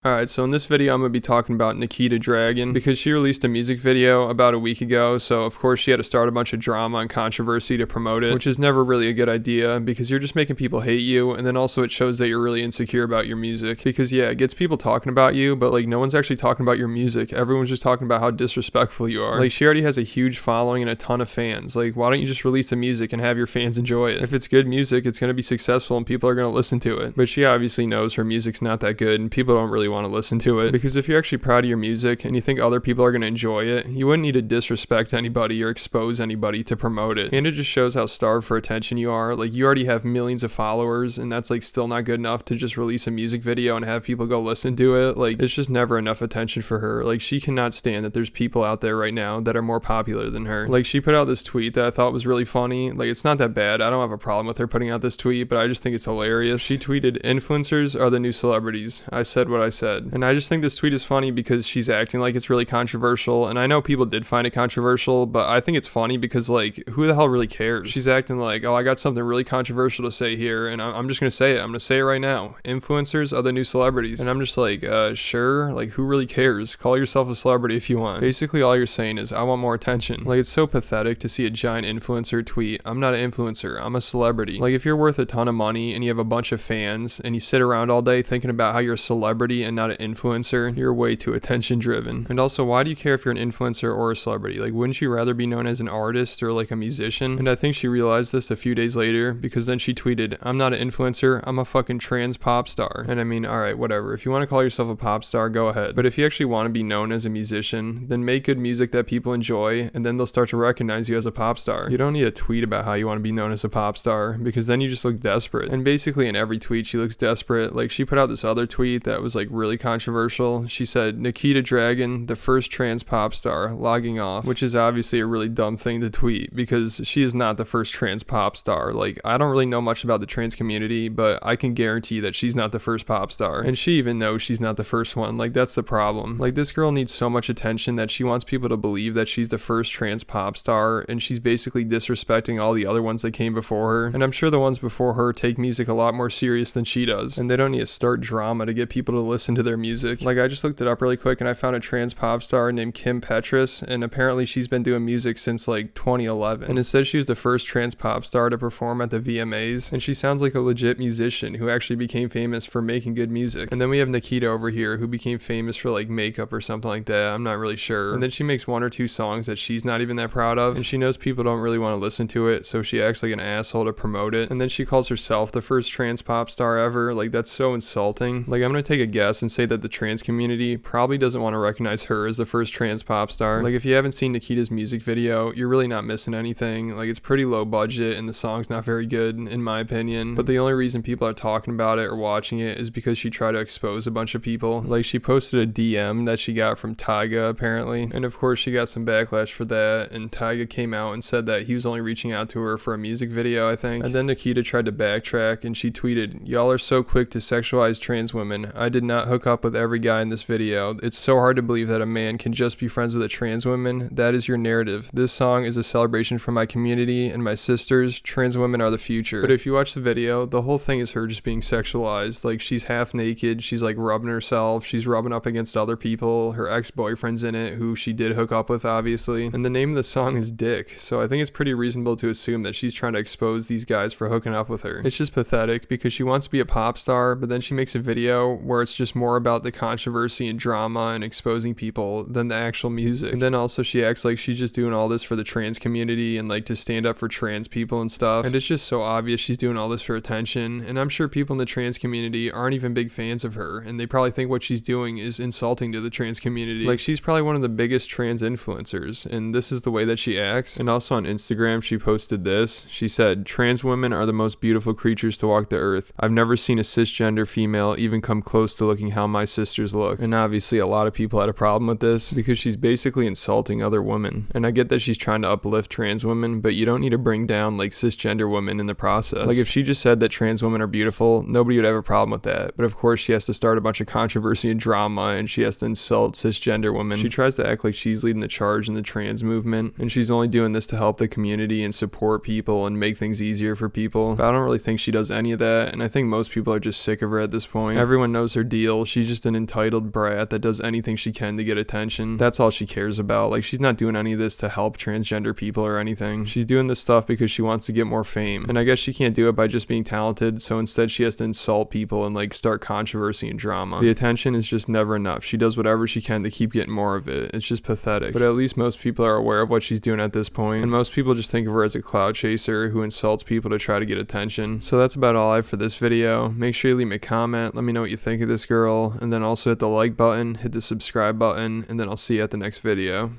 Alright, so in this video I'm going to be talking about Nikita Dragun because she released a music video about a week ago, so of course she had to start a bunch of drama and controversy to promote it, which is never really a good idea because you're just making people hate you, and then also it shows that you're really insecure about your music because yeah, it gets people talking about you, but like no one's actually talking about your music. Everyone's just talking about how disrespectful you are. Like she already has a huge following and a ton of fans. Like why don't you just release the music and have your fans enjoy it? If it's good music, it's going to be successful and people are going to listen to it. But she obviously knows her music's not that good and people don't really want to listen to it, because if you're actually proud of your music and you think other people are going to enjoy it, you wouldn't need to disrespect anybody or expose anybody to promote it. And it just shows how starved for attention you are. Like you already have millions of followers and that's like still not good enough to just release a music video and have people go listen to it. Like it's just never enough attention for her. Like she cannot stand that there's people out there right now that are more popular than her. Like she put out this tweet that I thought was really funny. Like it's not that bad. I don't have a problem with her putting out this tweet, but I just think it's hilarious. She tweeted, "Influencers are the new celebrities. I said what I said." And I just think this tweet is funny because she's acting like it's really controversial, and I know people did find it controversial, but I think it's funny because like who the hell really cares? She's acting like, oh, I got something really controversial to say here and I'm just gonna say it. I'm gonna say it right now. Influencers are the new celebrities. And I'm just like, sure, like who really cares? Call yourself a celebrity if you want. Basically all you're saying is I want more attention. Like it's so pathetic to see a giant influencer tweet, "I'm not an influencer, I'm a celebrity." Like if you're worth a ton of money and you have a bunch of fans and you sit around all day thinking about how you're a celebrity and not an influencer, you're way too attention driven. And also, why do you care if you're an influencer or a celebrity? Like wouldn't you rather be known as an artist or like a musician? And I think she realized this a few days later because then she tweeted, "I'm not an influencer, I'm a fucking trans pop star." And I mean, alright, whatever. If you want to call yourself a pop star, go ahead. But if you actually want to be known as a musician, then make good music that people enjoy and then they'll start to recognize you as a pop star. You don't need to tweet about how you want to be known as a pop star because then you just look desperate. And basically in every tweet she looks desperate. Like she put out this other tweet that was like really controversial. She said, "Nikita Dragun, the first trans pop star, logging off," which is obviously a really dumb thing to tweet because she is not the first trans pop star. Like I don't really know much about the trans community, but I can guarantee that she's not the first pop star. And she even knows she's not the first one. Like that's the problem. Like this girl needs so much attention that she wants people to believe that she's the first trans pop star, and she's basically disrespecting all the other ones that came before her. And I'm sure the ones before her take music a lot more serious than she does, and they don't need to start drama to get people to listen to their music. Like I just looked it up really quick and I found a trans pop star named Petras, and apparently she's been doing music since like 2011, and it says she was the first trans pop star to perform at the VMAs, and she sounds like a legit musician who actually became famous for making good music. And then we have Nikita over here who became famous for like makeup or something like that, I'm not really sure. And then she makes one or two songs that she's not even that proud of, and she knows people don't really want to listen to it, so she acts like an asshole to promote it. And then she calls herself the first trans pop star ever. Like that's so insulting. Like I'm gonna take a guess and say that the trans community probably doesn't want to recognize her as the first trans pop star. Like if you haven't seen Nikita's music video, you're really not missing anything. Like it's pretty low budget and the song's not very good in my opinion, but the only reason people are talking about it or watching it is because she tried to expose a bunch of people. Like she posted a DM that she got from Tyga apparently, and of course she got some backlash for that, and Tyga came out and said that he was only reaching out to her for a music video, I think. And then Nikita tried to backtrack and she tweeted, "Y'all are so quick to sexualize trans women. I did not hook up with every guy in this video. It's so hard to believe that a man can just be friends with a trans woman. That is your narrative. This song is a celebration for my community and my sisters. Trans women are the future." But if you watch the video, the whole thing is her just being sexualized. Like she's half naked, she's like rubbing herself, she's rubbing up against other people. Her ex-boyfriend's in it, who she did hook up with obviously. And the name of the song is Dick, so I think it's pretty reasonable to assume that she's trying to expose these guys for hooking up with her. It's just pathetic because she wants to be a pop star, but then she makes a video where it's just more about the controversy and drama and exposing people than the actual music. And then also she acts like she's just doing all this for the trans community and like to stand up for trans people and stuff. And it's just so obvious she's doing all this for attention. And I'm sure people in the trans community aren't even big fans of her, and they probably think what she's doing is insulting to the trans community. Like she's probably one of the biggest trans influencers, and this is the way that she acts. And also on Instagram she posted this. She said, "Trans women are the most beautiful creatures to walk the earth. I've never seen a cisgender female even come close to looking how my sisters look." And obviously a lot of people had a problem with this because she's basically insulting other women. And I get that she's trying to uplift trans women, but you don't need to bring down like cisgender women in the process. Like if she just said that trans women are beautiful, nobody would have a problem with that. But of course she has to start a bunch of controversy and drama, and she has to insult cisgender women. She tries to act like she's leading the charge in the trans movement, and she's only doing this to help the community and support people and make things easier for people. But I don't really think she does any of that, and I think most people are just sick of her at this point. Everyone knows her deal. real. She's just an entitled brat that does anything she can to get attention. That's all she cares about. Like, she's not doing any of this to help transgender people or anything. She's doing this stuff because she wants to get more fame. And I guess she can't do it by just being talented, so instead she has to insult people and like start controversy and drama. The attention is just never enough. She does whatever she can to keep getting more of it. It's just pathetic. But at least most people are aware of what she's doing at this point, and most people just think of her as a clout chaser who insults people to try to get attention. So that's about all I have for this video. Make sure you leave me a comment, let me know what you think of this girl, and then also hit the like button, hit the subscribe button, and then I'll see you at the next video.